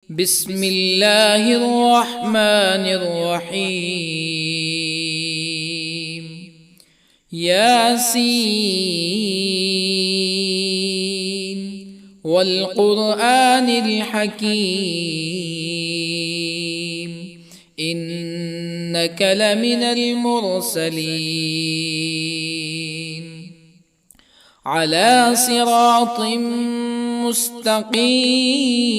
بسم الله الرحمن الرحيم. ياسين والقرآن الحكيم إنك لمن المرسلين على صراط مستقيم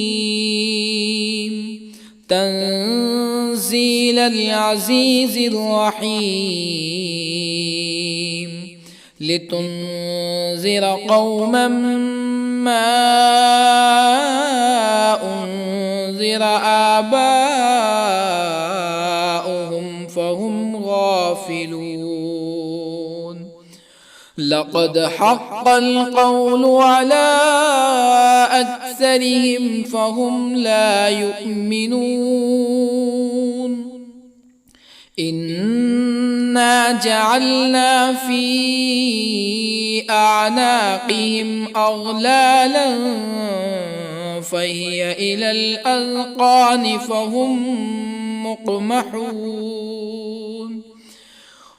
تنزيل العزيز الرحيم لتنذر قوما ما أنذر آباؤهم فهم غافلون. لقد حق القول على أكثرهم فهم لا يؤمنون. إنا جعلنا في أعناقهم أغلالا فهي إلى الأذقان فهم مقمحون.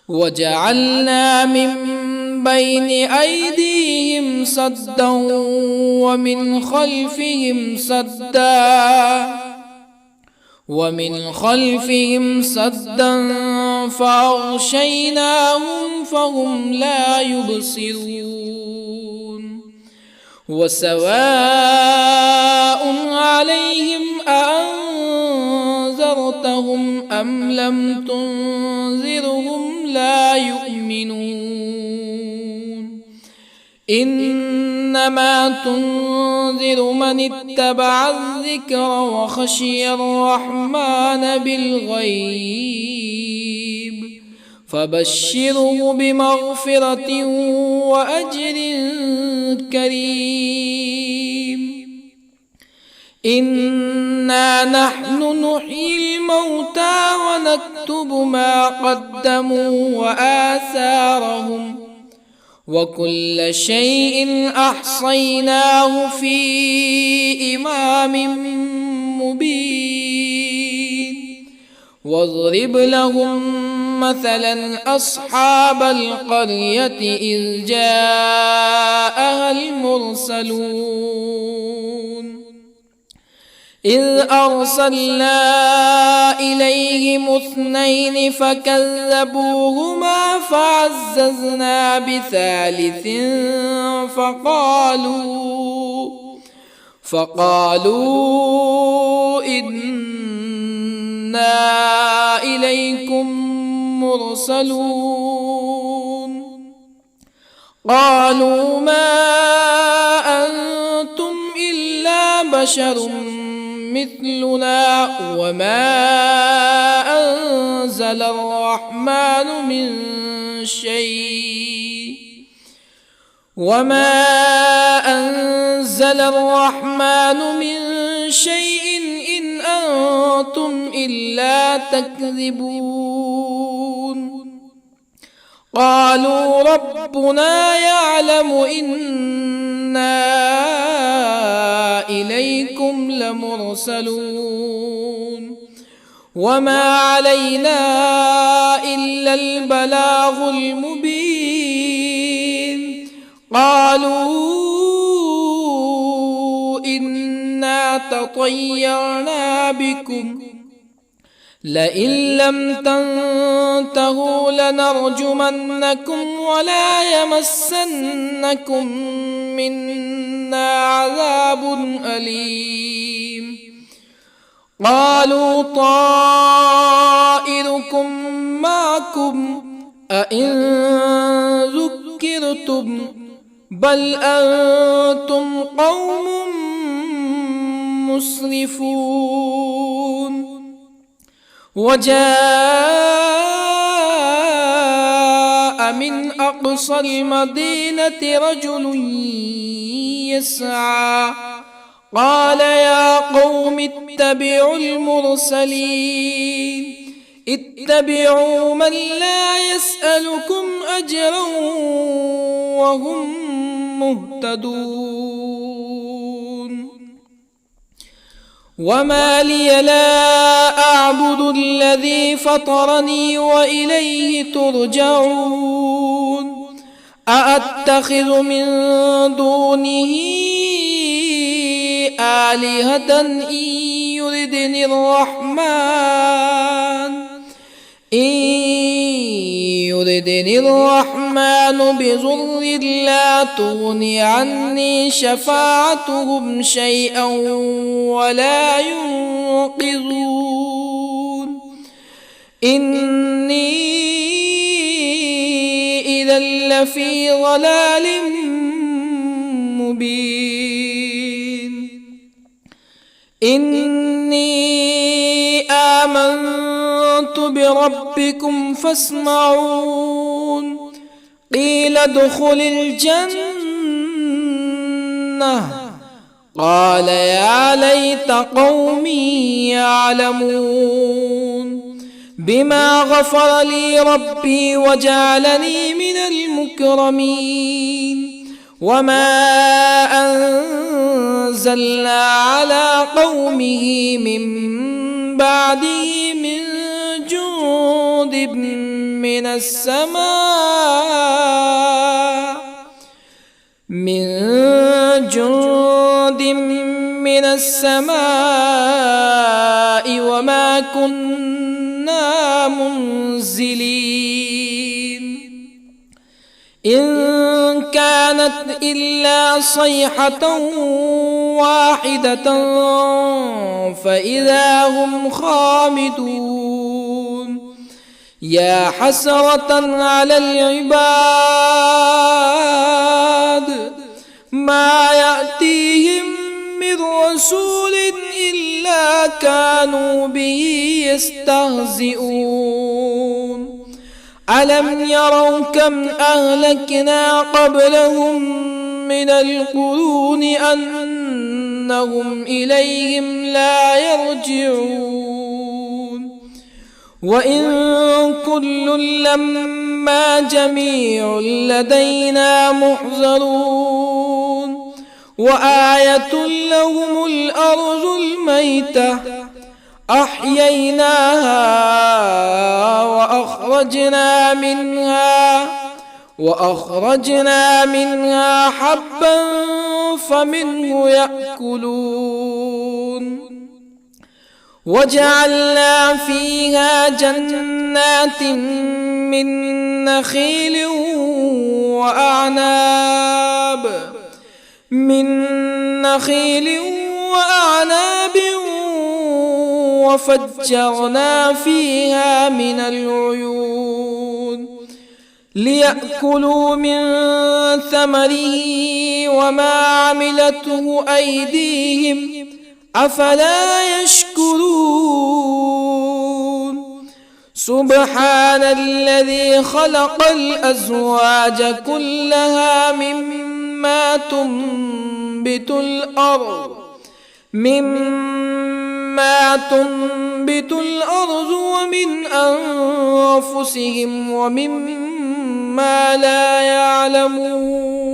وجعلنا من بين أيديهم سدا ومن خلفهم سدا فأغشيناهم فهم لا يبصرون. وسواء عليهم أأنذرتهم أم لم تنذرهم لا يؤمنون. إنما تنذر من اتبع الذكر وخشي الرحمن بالغيب فبشره بمغفرة وأجر كريم. إنا نحن نحيي الموتى ونكتب ما قدموا وآثارهم وكل شيء أحصيناه في إمام مبين. واضرب لهم مثلا أصحاب القرية إذ جاءها المرسلون إذ أرسلنا إليهم اثنين فكذبوهما فعززنا بثالث فقالوا إنا إليكم مرسلون. قالوا ما أنتم إلا بشر مثلنا وما أنزل الرحمن من شيء إن أنتم إلا تكذبون. قالوا ربنا يعلم إنا إليكم لمرسلون وما علينا إلا البلاغ المبين. قالوا إنا تطيرنا بكم لئن لم تنتهوا لنرجمنكم ولا يمسنكم منا عذاب أليم. قالوا طائركم معكم أئن ذكرتم بل أنتم قوم مسرفون. وجاء من أقصى المدينة رجل يسعى قال يا قوم اتبعوا المرسلين اتبعوا من لا يسألكم أجرا وهم مهتدون. وما لي لا أعبد الذي فطرني وإليه ترجعون أأتخذ من دونه آلهة يردني الرحمن بضر لا تغن عني شفاعتهم شيئا ولا ينقذون إني إذا لفي ضلال مبين إني آمنت بربكم فاسمعون قيل ادخل الجنة قال يا ليت قومي يعلمون بما غفر لي ربي وجعلني من المكرمين وما أنزلنا على قومه من بعده من جند من السماء وما كنا منزلين إن كانت إلا صيحة واحدة فإذا هم خامدون يا حسرة على العباد ما يأتيهم من رسول إلا كانوا به يستهزئون ألم يروا كم أهلكنا قبلهم من القرون أنهم إليهم لا يرجعون وإن كل لما جميع لدينا محضرون وآية لهم الأرض الميتة أحييناها وأخرجنا منها حبا فمنه يأكلون وجعلنا فيها جنات من نخيل وأعناب وفجرنا فيها من العيون ليأكلوا من ثمره وما عملته أيديهم أفلا يشكرون سبحان الذي خلق الأزواج كلها مما تنبت الأرض ومن أنفسهم ومما لا يعلمون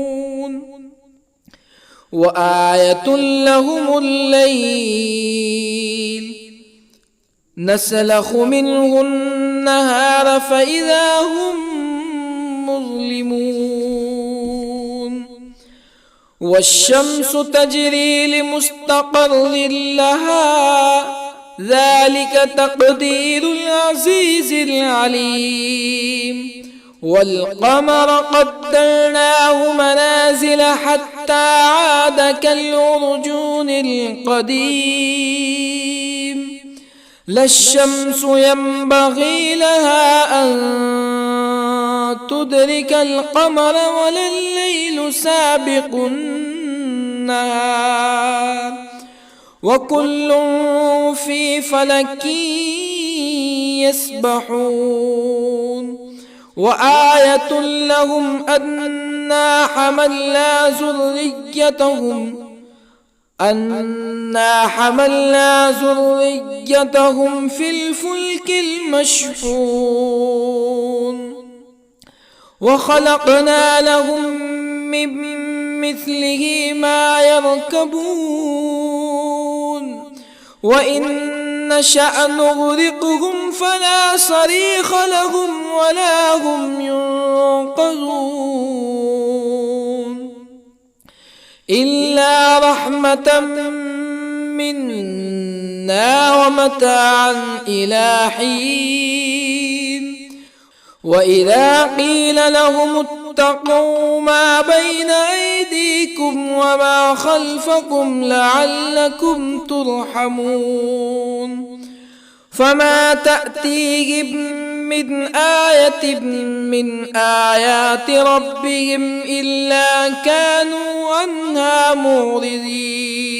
وآية لهم الليل نسلخ منه النهار فإذا هم مظلمون والشمس تجري لمستقر لها ذلك تقدير العزيز العليم والقمر قدرناه منازل حتى عاد كالعرجون القديم لا الشمس ينبغي لها أن تدرك القمر ولا الليل سابق النهار وكل في فلك يسبحون وآية لهم أنا حملنا ذريتهم في الفلك المشحون وخلقنا لهم من مثله ما يركبون وإن نشأ نغرقهم فلا صريخ لهم ولا هم ينقذون إلا رحمة منا ومتاعا إلى حين وإذا قيل لهم اتقوا ما بين أيديكم وما خلفكم لعلكم ترحمون فما تأتيهم من آية من آيات ربهم إلا كانوا عنها معرضين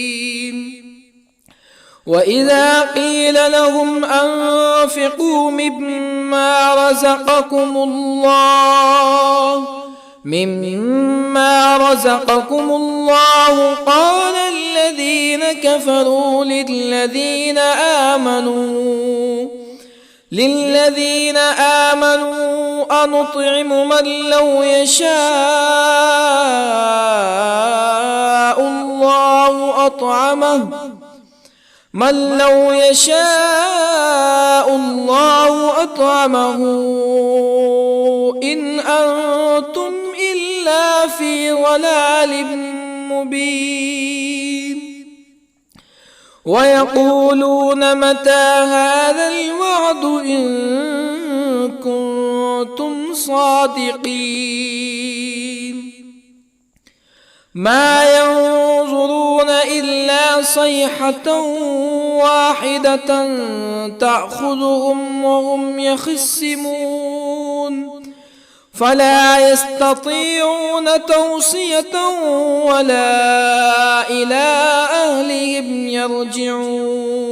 وإذا قيل لهم أنفقوا مما رزقكم الله قال الذين كفروا للذين آمنوا أنطعم من لو يشاء الله أطعمه إن أنتم إلا في ضلال مبين ويقولون متى هذا الوعد إن كنتم صادقين ما ينظرون إلا صيحة واحدة تأخذهم وهم يخصمون فلا يستطيعون توصية ولا إلى أهلهم يرجعون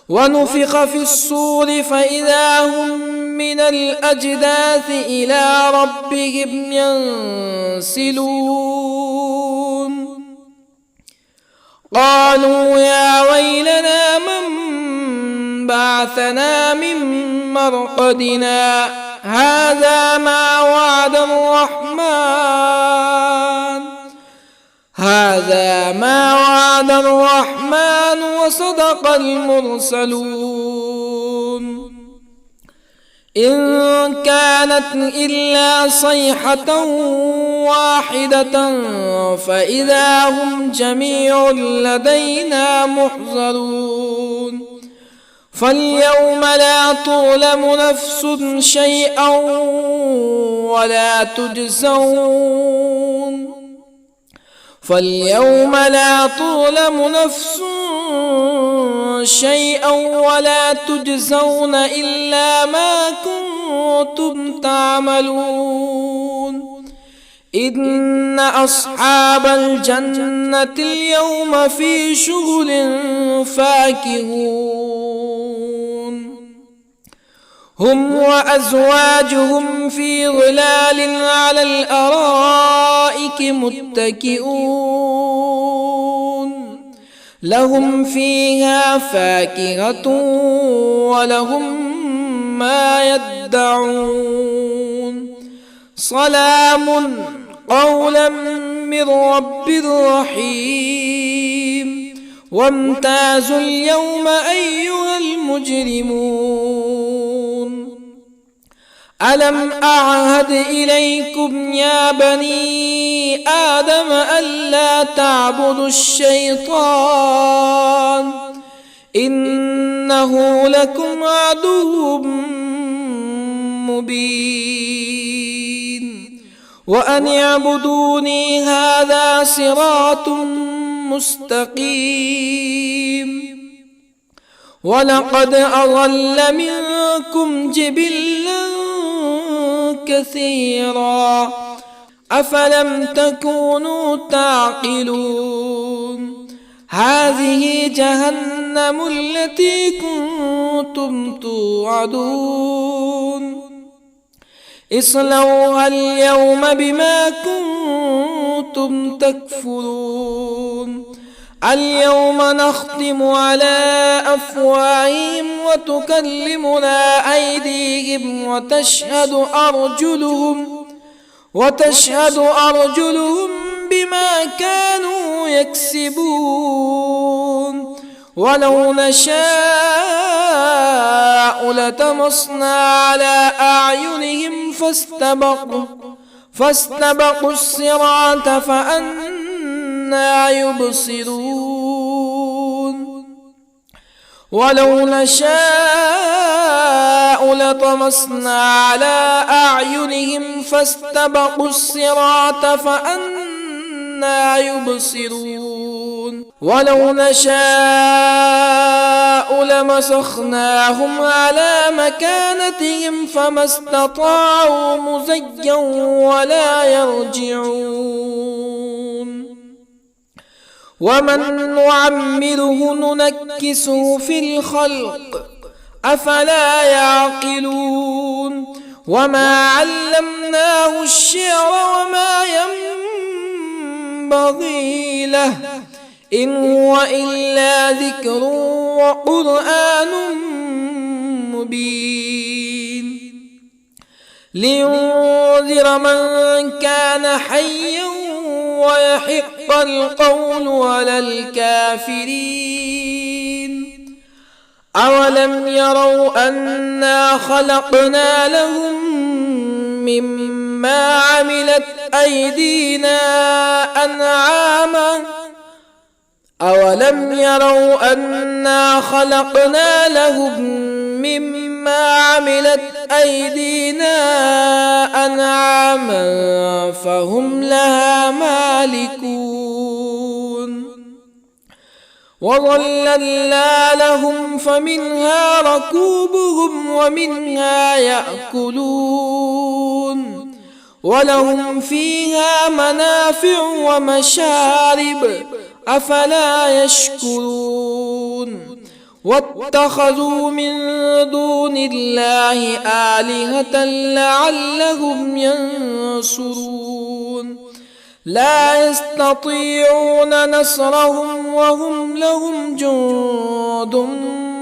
ونفخ في الصور فإذا هم من الأجداث إلى ربهم ينسلون قالوا يا ويلنا من بعثنا من مرقدنا هذا ما وعد الرحمن وصدق المرسلون إن كانت إلا صيحة واحدة فإذا هم جميع لدينا محضرون فاليوم لا تظلم نفس شيئا ولا تجزون إلا ما كنتم تعملون إن أصحاب الجنة اليوم في شغل فاكهون هم وأزواجهم في ظلال على الأرائك متكئون لهم فيها فاكهة ولهم ما يدعون سلام قولا من رب رحيم وامتازوا اليوم أيها المجرمون ألم أعهد إليكم يا بني آدم ألا تعبدوا الشيطان إنه لكم عدو مبين وأن اعبدوني هذا صراط مستقيم ولقد أضل منكم جبلا كثيرا أفلم تكونوا تعقلون هذه جهنم التي كنتم توعدون اصلوها اليوم بما كنتم تكفرون اليوم نختم على أفواههم وتكلمنا أيديهم وتشهد أرجلهم بما كانوا يكسبون ولو نشاء لطمسنا على أعينهم فاستبقوا الصراط فأنى يبصرون ولو نشاء لطمسنا على أعينهم فاستبقوا الصراط فأنى يبصرون ولو نشاء لمسخناهم على مكانتهم فما استطاعوا مزيا ولا يرجعون ومن نعمره ننكسه في الخلق أفلا يعقلون وما علمناه الشعر وما ينبغي له إن هو إلا ذكر وقرآن مبين لينذر من كان حيا ويحق القول على الكافرين أولم يروا أنا خلقنا لهم مما عملت أيدينا أنعاما أولم يروا أنا خلقنا لهم مما عملت أيدينا أنعاما فهم لها مالكون وظللنا لهم فمنها ركوبهم ومنها يأكلون ولهم فيها منافع ومشارب أفلا يشكرون واتخذوا من دون الله آلهة لعلهم ينصرون لا يستطيعون نصرهم وهم لهم جند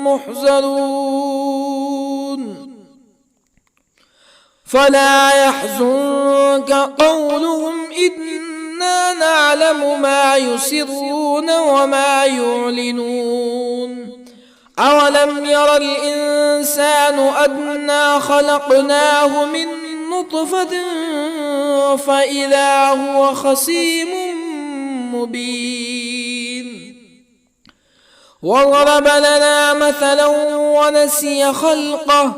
محضرون فلا يحزنك قولهم إنا نعلم ما يسرون وما يعلنون أولم ير الإنسان أنا خلقناه من نطفة فإذا هو خصيم مبين وضرب لنا مثلا ونسي خلقه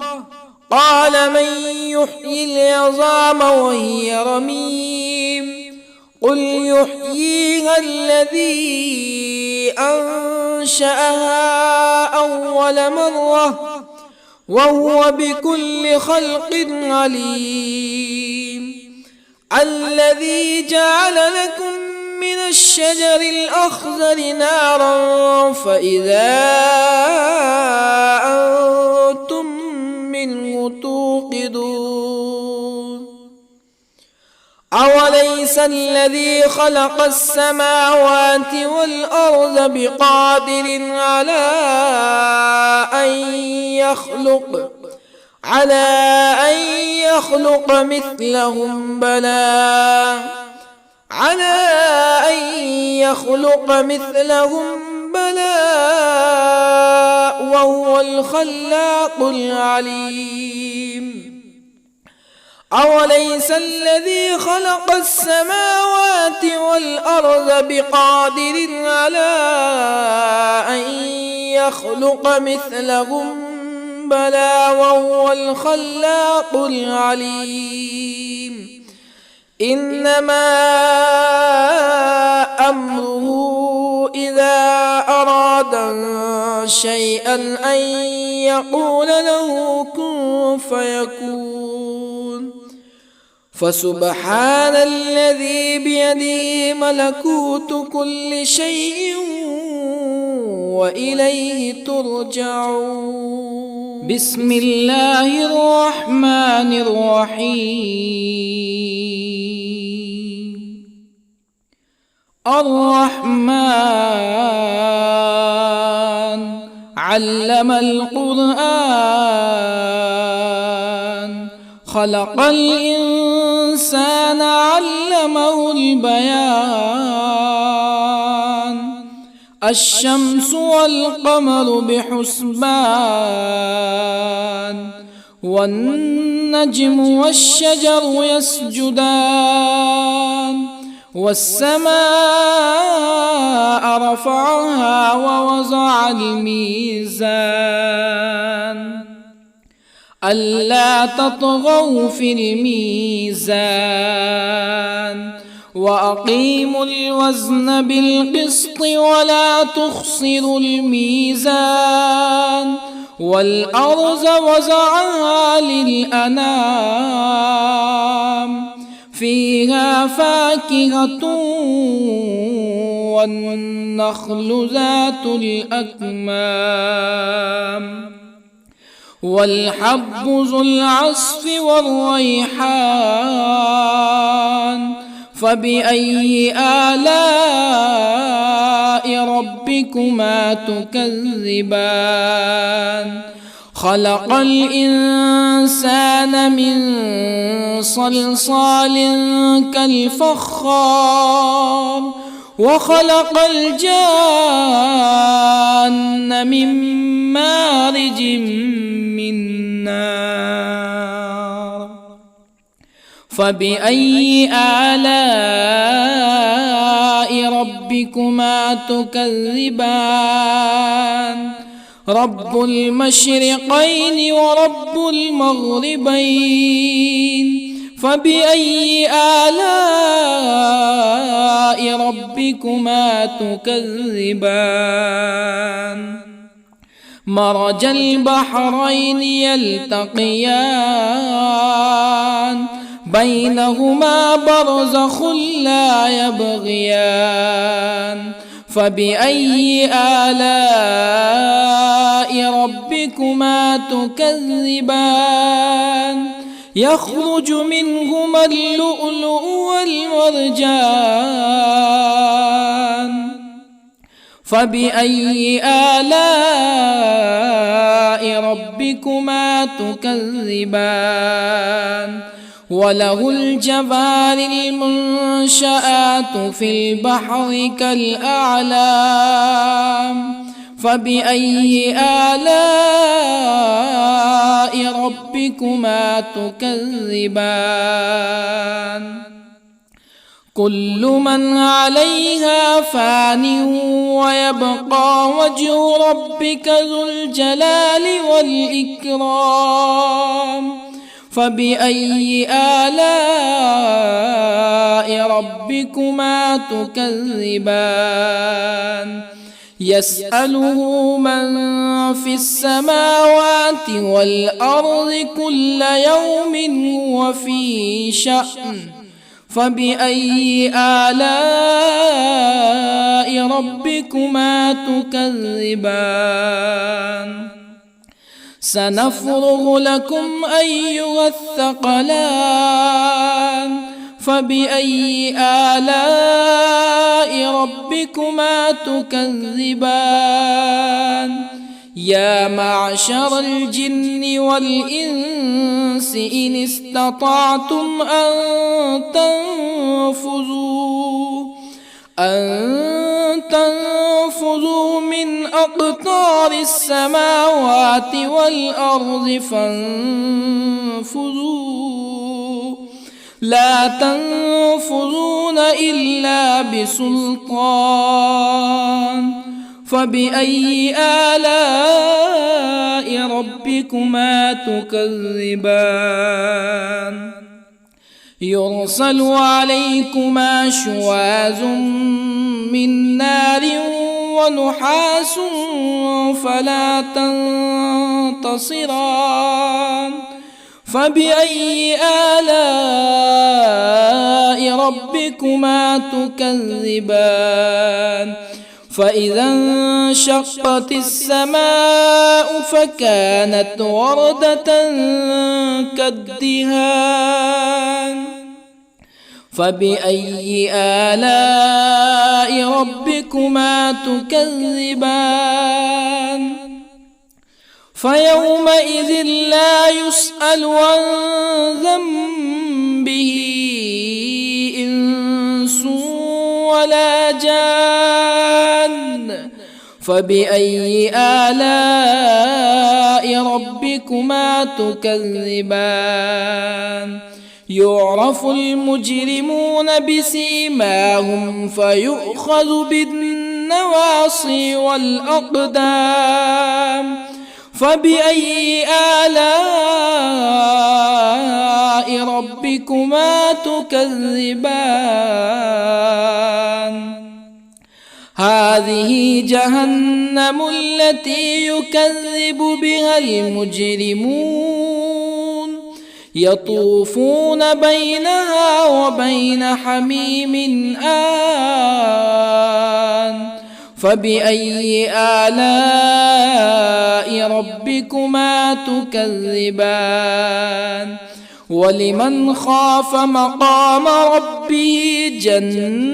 قال من يحيي العظام وهي رميم قل يحييها الذي أنشأها أول مرة وهو بكل خلق عليم الذي جعل لكم من الشجر الأخضر نارا فإذا أنتم منه توقدون أوليس الذي خلق السماوات والأرض بقادر على أن يخلق مثلهم بلى وهو الخلاق العليم أوليس الذي خلق السماوات والأرض بقادر على أن يخلق مثلهم بلى وهو الخلاق العليم إنما أمره إذا أراد شيئا أن يقول له كن فيكون فسبحان الذي بيده ملكوت كل شيء وإليه ترجعون بسم الله الرحمن الرحيم الرحمن علم القرآن خلق الإنسان علمه البيان الشمس والقمر بحسبان والنجم والشجر يسجدان والسماء رفعها ووضع الميزان ألا تطغوا في الميزان وأقيموا الوزن بالقسط ولا تخسروا الميزان والأرض وضعها للأنام فيها فاكهة والنخل ذات الأكمام والحب ذو العصف والريحان فبأي آلاء ربكما تكذبان خلق الإنسان من صلصال كالفخار وخلق الجان من مارج من نار فبأي آلاء ربكما تكذبان رب المشرقين ورب المغربين فبأي آلاء ربكما تكذبان مرج البحرين يلتقيان بينهما برزخ لا يبغيان فبأي آلاء ربكما تكذبان يخرج منهما اللؤلؤ والمرجان فبأي آلاء ربكما تكذبان وله الجوار المنشآت في البحر كالأعلام فبأي آلاء ربكما تكذبان كل من عليها فان ويبقى وجه ربك ذو الجلال والإكرام فبأي آلاء ربكما تكذبان يسأله من في السماوات والأرض كل يوم هو في شأن فبأي آلاء ربكما تكذبان سنفرغ لكم أيها الثقلان فبأي آلاء ربكما تكذبان يا معشر الجن والإنس إن استطعتم أن تنفذوا من أقطار السماوات والأرض فانفذوا لا تنفذون إلا بسلطان فبأي آلاء ربكما تكذبان يرسل عليكما شواظ من نار ونحاس فلا تنتصران فبأي آلاء ربكما تكذبان فإذا انشقت السماء فكانت وردة كالدهان فبأي آلاء ربكما تكذبان فيومئذ لا يسأل عن ذنبه إنس ولا جان. فبأي آلاء ربكما تكذبان؟ يعرف المجرمون بسيماهم فيؤخذ بالنواصي والأقدام. فبأي آلاء ربكما تكذبان؟ هذه جهنم التي يكذب بها المجرمون يطوفون بينها وبين حميم آن. فبأي آلاء ربكما تكذبان؟ ولمن خاف مقام ربه جنتان.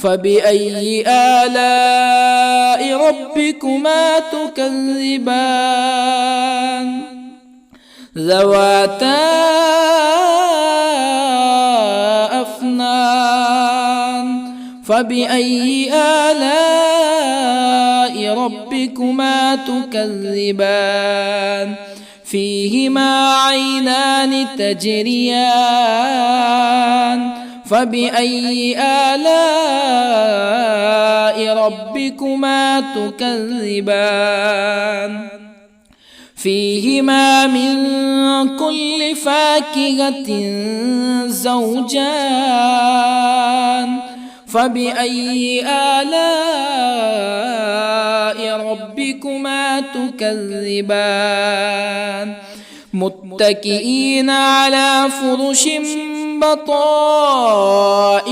فبأي آلاء ربكما تكذبان؟ ذواتا أفنان. فبأي آلاء ربكما تكذبان؟ فيهما عينان تجريان. فبأي آلاء ربكما تكذبان؟ فيهما من كل فاكهة زوجان. فبأي آلاء ربكما تكذبان؟ متكئين على فرش بطائنها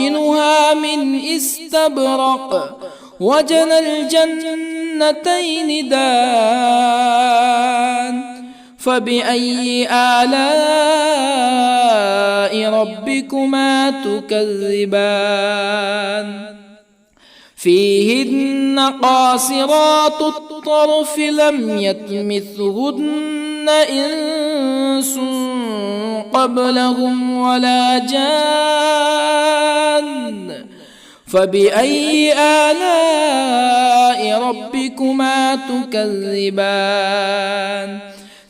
من استبرق وجنى الجنتين دان. فبأي آلاء ربكما تكذبان؟ فيهن قاصرات الطرف لم يطمثهن إنس قبلهم ولا جان. فبأي آلاء ربكما تكذبان؟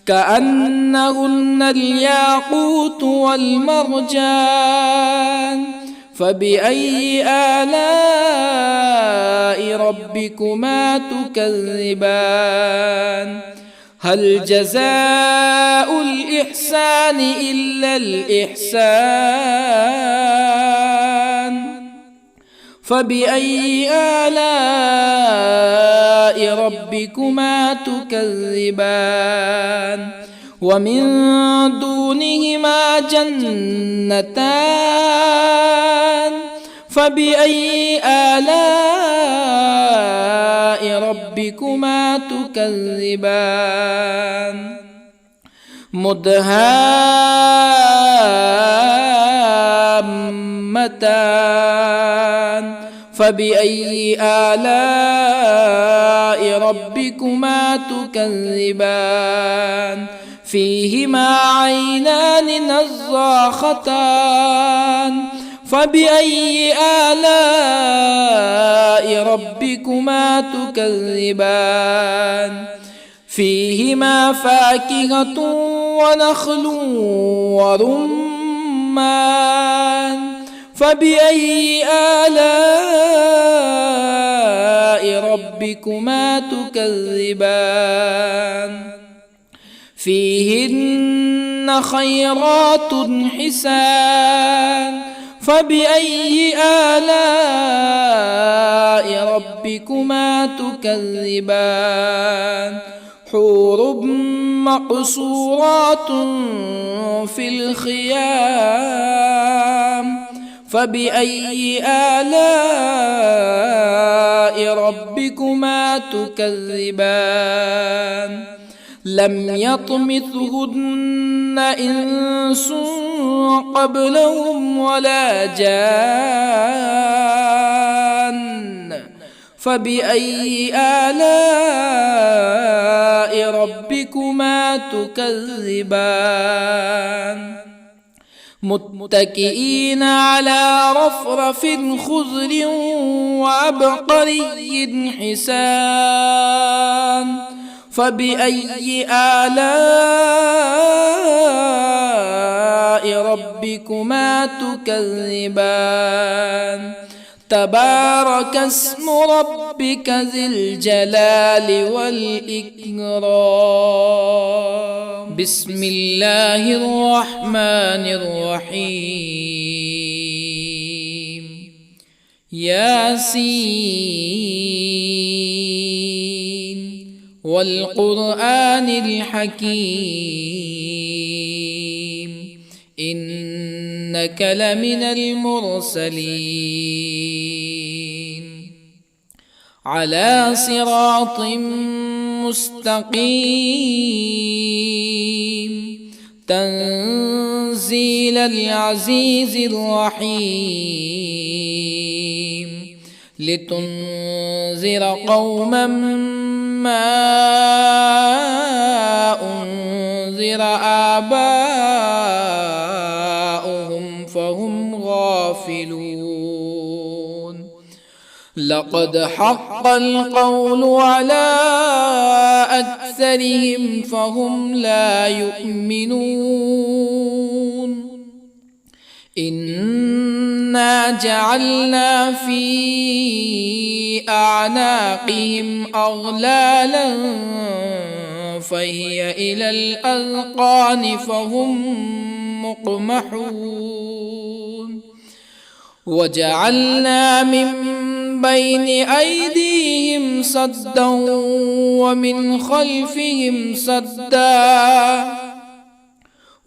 كأنهن الياقوت والمرجان. فبأي آلاء ربكما تكذبان؟ هل جزاء الإحسان إلا الإحسان؟ فبأي آلاء ربكما تكذبان؟ ومن دونهما جنتان. فبأي آلاء ربكما تكذبان؟ مدهامتان. فبأي آلاء ربكما تكذبان؟ فيهما عينان نضاختان. فبأي آلاء ربكما تكذبان؟ فيهما فاكهة ونخل ورمان. فبأي آلاء ربكما تكذبان؟ فيهن خيرات حسان. فبأي آلاء ربكما تكذبان؟ حور مقصورات في الخيام. فبأي آلاء ربكما تكذبان؟ لم يطمثهن إنس قبلهم ولا جان. فبأي آلاء ربكما تكذبان متكئين على رفرف خضر وعبقري حسان فبأي آلاء ربكما تكذبان تبارك اسم ربك ذي الجلال والإكرام بسم الله الرحمن الرحيم ياسين والقرآن الحكيم إنك لمن المرسلين على صراط مستقيم تنزيل العزيز الرحيم لتنذر قوما ما أنذر آباؤهم فهم غافلون لقد حق القول على أكثرهم فهم لا يؤمنون إنا جعلنا في أعناقهم أغلالا فهي إلى الأذقان فهم مقمحون وجعلنا من بين أيديهم سدا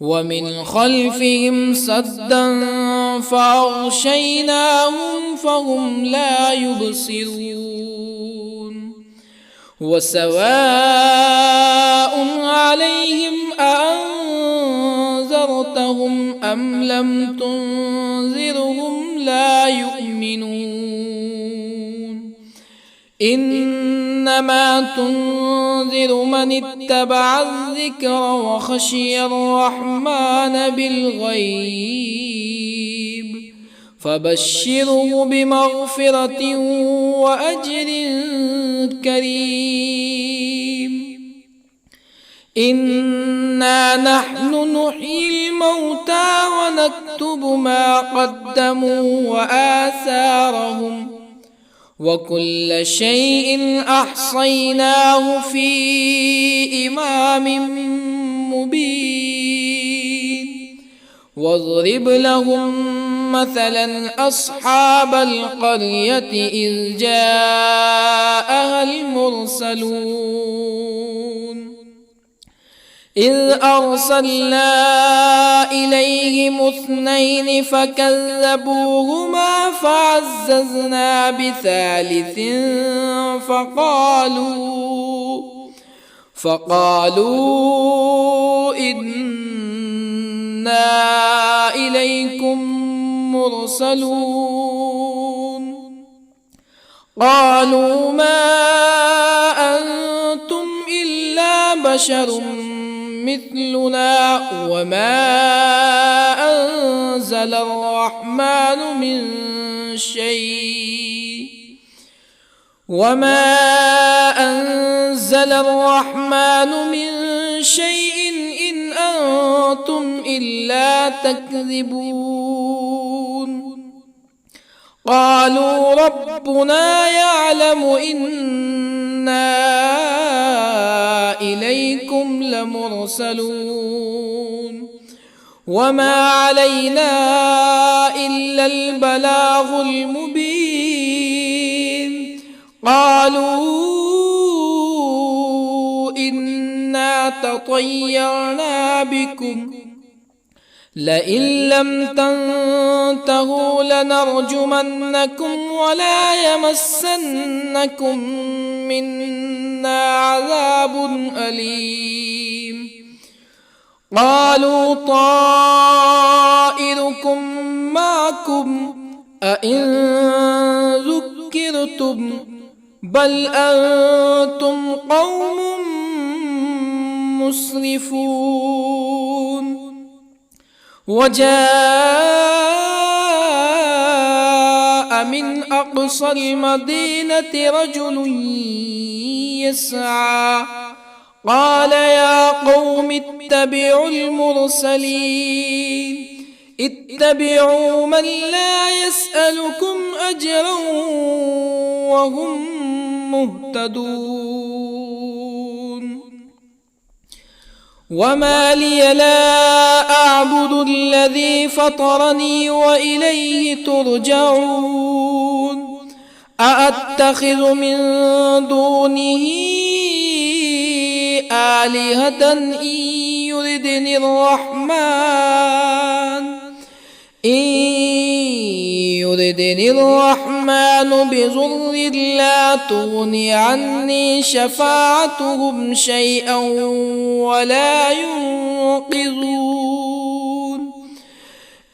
ومن خلفهم سدا فأغشيناهم فهم لا يبصرون وسواء عليهم أأنذرتهم أم لم تنذرهم لا يؤمنون إنما تنذر من اتبع الذكر وخشي الرحمن بالغيب فبشره بمغفرة وأجر كريم إنا نحن نحيي الموتى ونكتب ما قدموا وآثارهم وكل شيء أحصيناه في إمام مبين واضرب لهم مثلا أصحاب القرية إذ جاءها المرسلون إذ أرسلنا إليهم اثنين فكذبوهما فعززنا بثالث فقالوا إنا إليكم مرسلون قالوا ما أنتم إلا بشر مثلنا وما أنزل الرحمن من شيء إن أنتم إلا تكذبون قالوا ربنا يعلم إنا إليكم لمرسلون وما علينا إلا البلاغ المبين قالوا إنا تطيرنا بكم لئن لم تنتهوا لنرجمنكم ولا يمسنكم منا عذاب أليم قالوا طائركم معكم أئن ذكرتم بل أنتم قوم مسرفون. وجاء من أقصى المدينة رجل يسعى قال يا قوم اتبعوا المرسلين اتبعوا من لا يسألكم أجرا وهم مهتدون. وما لي لا أعبد الذي فطرني وإليه ترجعون. أأتخذ من دونه آلهة إن يردني الرحمن بضر لا تغني عني شفاعتهم شيئا ولا ينقذون.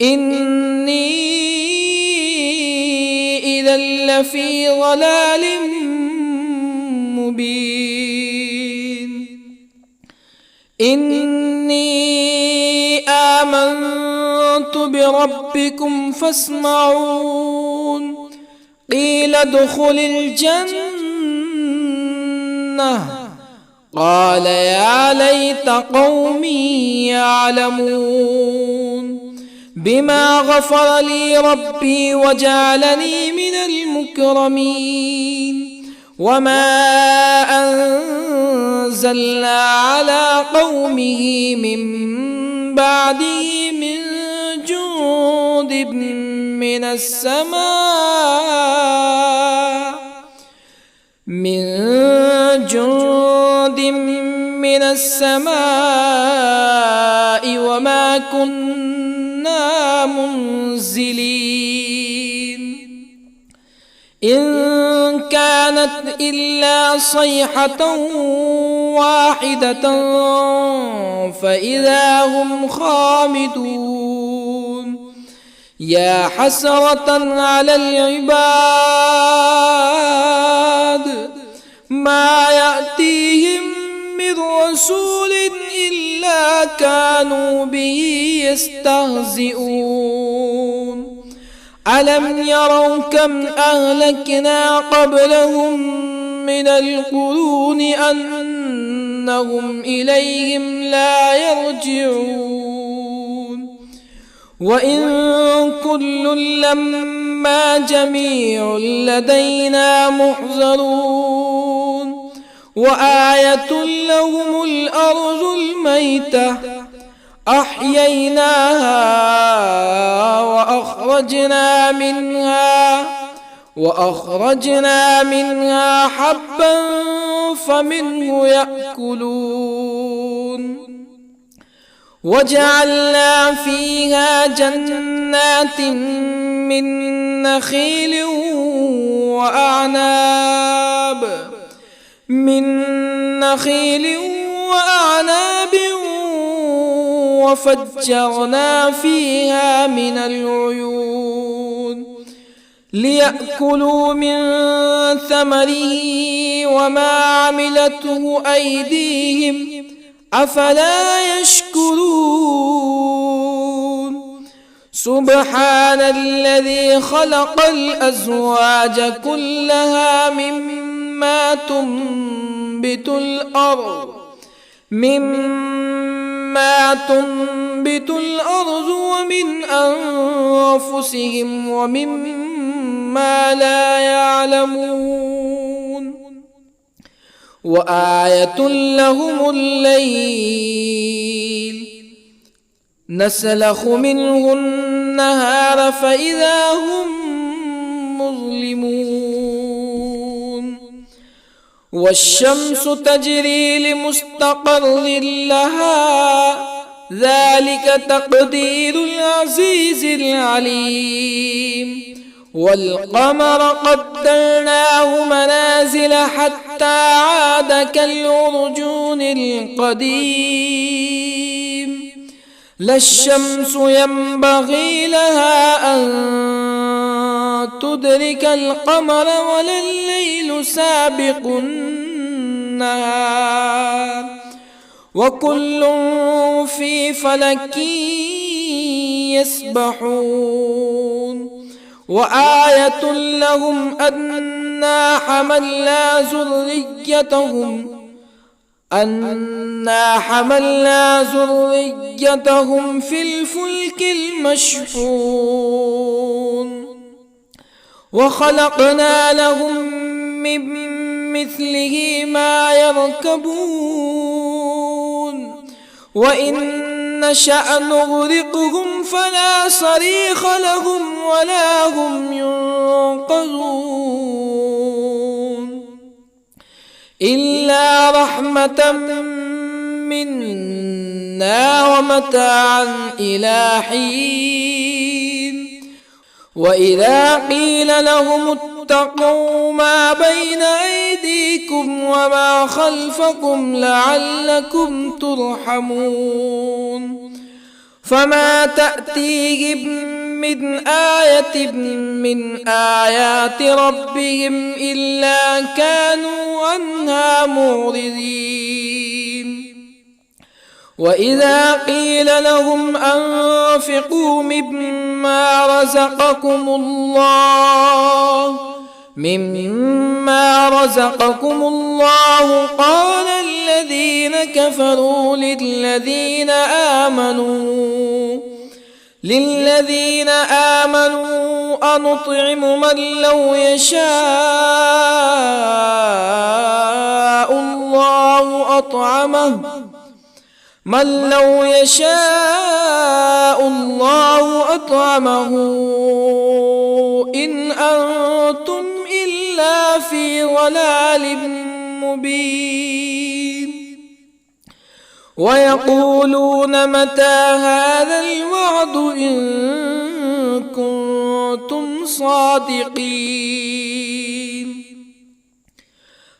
إني إذا لفي ضلال مبين. إني آمنت بربكم فاسمعون. قيل ادخل الجنة قال يا ليت قومي يعلمون. بما غفر لي ربي وجعلني من المكرمين. وما أنزلنا على قومه من بعده من جند من السماء وما كنا منزلين. إن كانت إلا صيحة واحدة فإذا هم خامدون. يا حسرة على العباد ما يأتيهم من رسول إلا كانوا به يستهزئون. ألم يروا كم أهلكنا قبلهم من القرون أنهم إليهم لا يرجعون. وإن كل لما جميع لدينا محضرون. وآية لهم الأرض الميتة أحييناها وأخرجنا منها حبا فمنه يأكلون. وجعلنا فيها جنات من نخيل وأعناب وفجرنا فيها من العيون ليأكلوا من ثمره وما عملته أيديهم أفلا يشكرون. سبحان الذي خلق الأزواج كلها مما تنبت الأرض ومن أنفسهم ومما لا يعلمون. وآية لهم الليل نسلخ منه النهار فإذا هم مظلمون. والشمس تجري لمستقر لها ذلك تقدير العزيز العليم. والقمر قدرناه منازل حتى عاد كالعرجون القديم. لا الشمس ينبغي لها أن تدرك القمر ولا الليل سابق النهار وكل في فلك يسبحون وآية لهم أنا حملنا ذريتهم في الفلك المشحون وخلقنا لهم من مثله ما يركبون وإن نشأ نغرقهم فلا صريخ لهم ولا هم ينقذون إلا رحمة منا ومتاعا إلى حين وإذا قيل لهم اتقوا ما بين أيديكم وما خلفكم لعلكم ترحمون فما تأتيهم من آية من آيات ربهم إلا كانوا عنها معرضين وإذا قيل لهم أنفقوا مما رزقكم الله قال الذين كفروا للذين آمنوا أنطعم من لو يشاء الله أطعمه إن أنتم إلا في ضلال مبين ويقولون متى هذا الوعد إن كنتم صادقين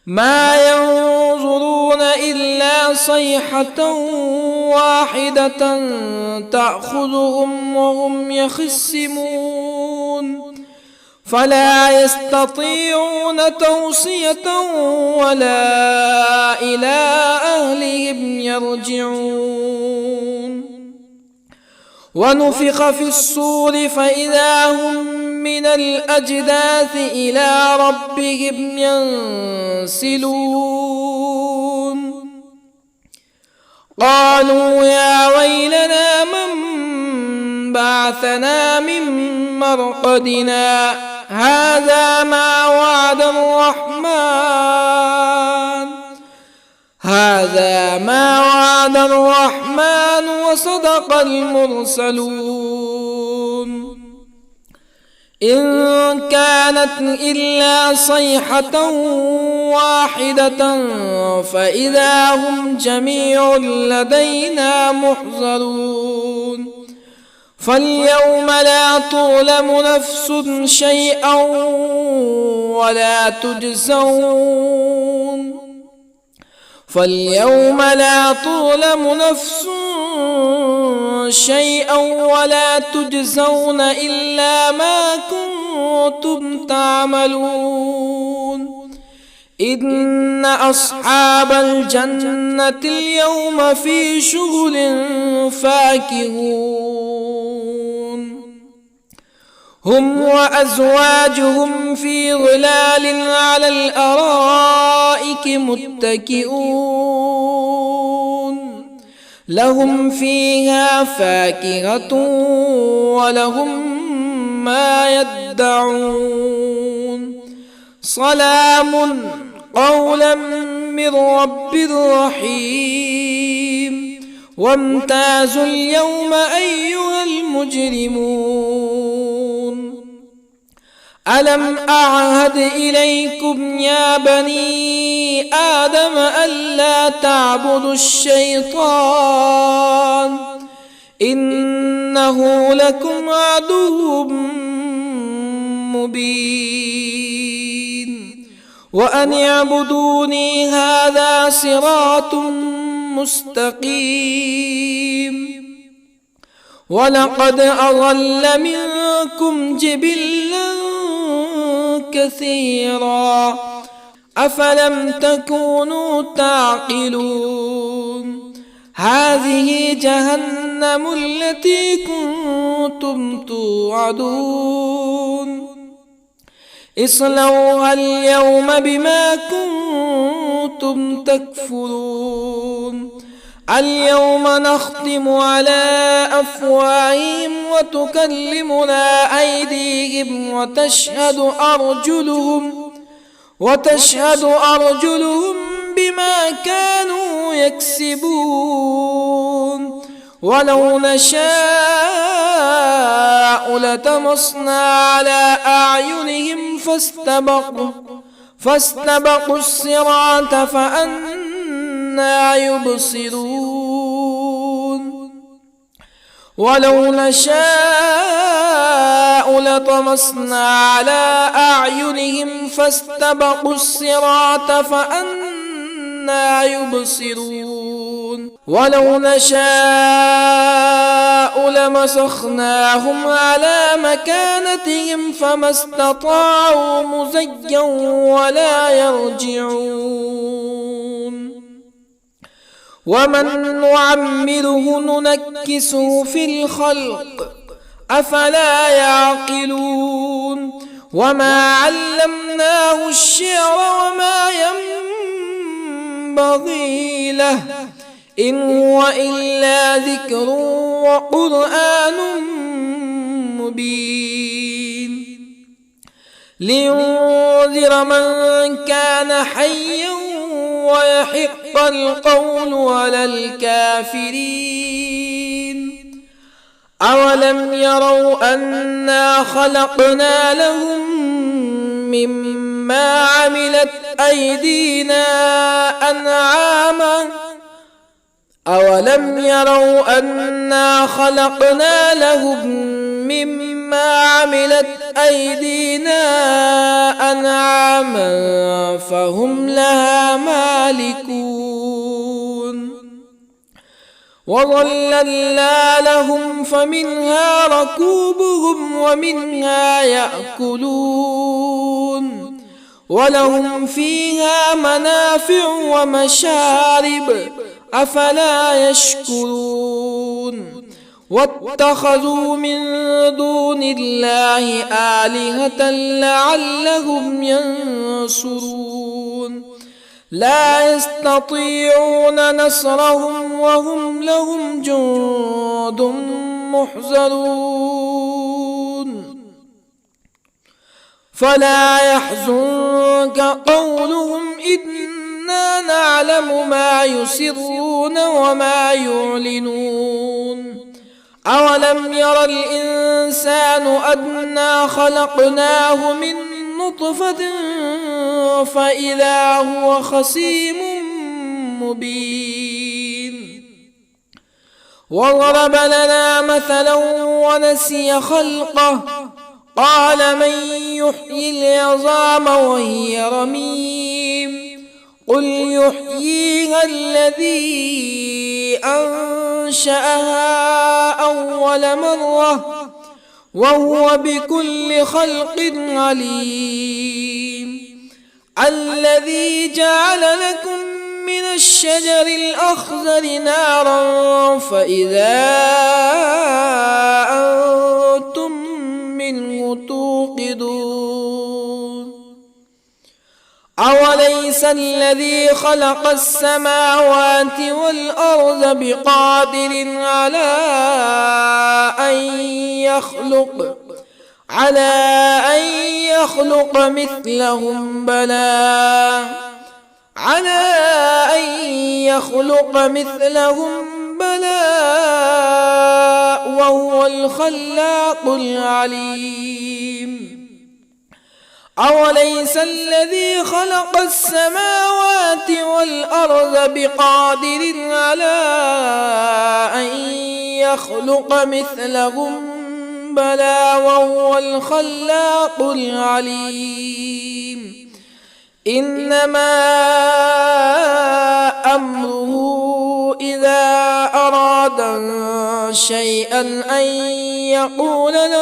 ما ينظرون إلا صيحة واحدة تأخذهم وهم يخصمون فلا يستطيعون توصية ولا إلى أهلهم يرجعون ونفخ في الصور فإذا هم من الأجداث إلى ربهم ينسلون قالوا يا ويلنا من بعثنا من مرقدنا هذا ما وعد الرحمن وصدق المرسلون إن كانت إلا صيحة واحدة فإذا هم جميع لدينا محضرون فاليوم لا تظلم نفس شيئا ولا تجزون إلا ما كنتم تعملون إن أصحاب الجنة اليوم في شغل فاكهون هم وأزواجهم في ظلال على الأرائك متكئون لهم فيها فاكهة ولهم ما يدعون سلام قولا من رب رحيم وامتازوا اليوم أيها المجرمون ألم أعهد إليكم يا بني آدم ألا تعبدوا الشيطان إنه لكم عدو مبين وأن اعبدوني هذا صراط مستقيم ولقد أضل منكم جبلا كثيرا أفلم تكونوا تعقلون هذه جهنم التي كنتم توعدون اصلوها اليوم بما كنتم تكفرون اليوم نختم على أفواههم وتكلمنا أيديهم وتشهد أرجلهم بما كانوا يكسبون ولو نشاء لطمسنا على أعينهم فاستبقوا الصراط فأنى يبصرون ولو نشاء لطمسنا على أعينهم فاستبقوا الصراط فأنى يبصرون ولو نشاء لمسخناهم على مكانتهم فما استطاعوا مزيا ولا يرجعون ومن نعمره ننكسه في الخلق أفلا يعقلون وما علمناه الشعر وما ينبغي له إن هو إلا ذكر وقرآن مبين لينذر من كان حيا ويحق القول على الكافرين أولم يروا أنا خلقنا لهم مما عملت أيدينا أنعاما أولم يروا أنا خلقنا لهم مما عملت أيدينا أنعاما فهم لها مالكون وظللنا لهم فمنها ركوبهم ومنها يأكلون ولهم فيها منافع ومشارب أفلا يشكرون واتخذوا من دون الله آلهة لعلهم ينصرون لا يستطيعون نصرهم وهم لهم جند محضرون فلا يحزنك قولهم إنا نعلم ما يسرون وما يعلنون أولم ير الإنسان أنا خلقناه من نطفة فإذا هو خصيم مبين وضرب لنا مثلا ونسي خلقه قال من يحيي العظام وهي رميم قل يحييها الذي أنشأها أول مرة وهو بكل خلق عليم الذي جعل لكم من الشجر الأخضر نارا فإذا أنتم منه توقدون أوليس الذي خلق السماوات والأرض بقادر على أن يخلق مثلهم بلى وهو الخلاق العليم أوليس الذي خلق السماوات والأرض بقادر على أن يخلق مثلهم بلى وهو الخلاق العليم إنما أمره إذا أراد شيئا أن يقول له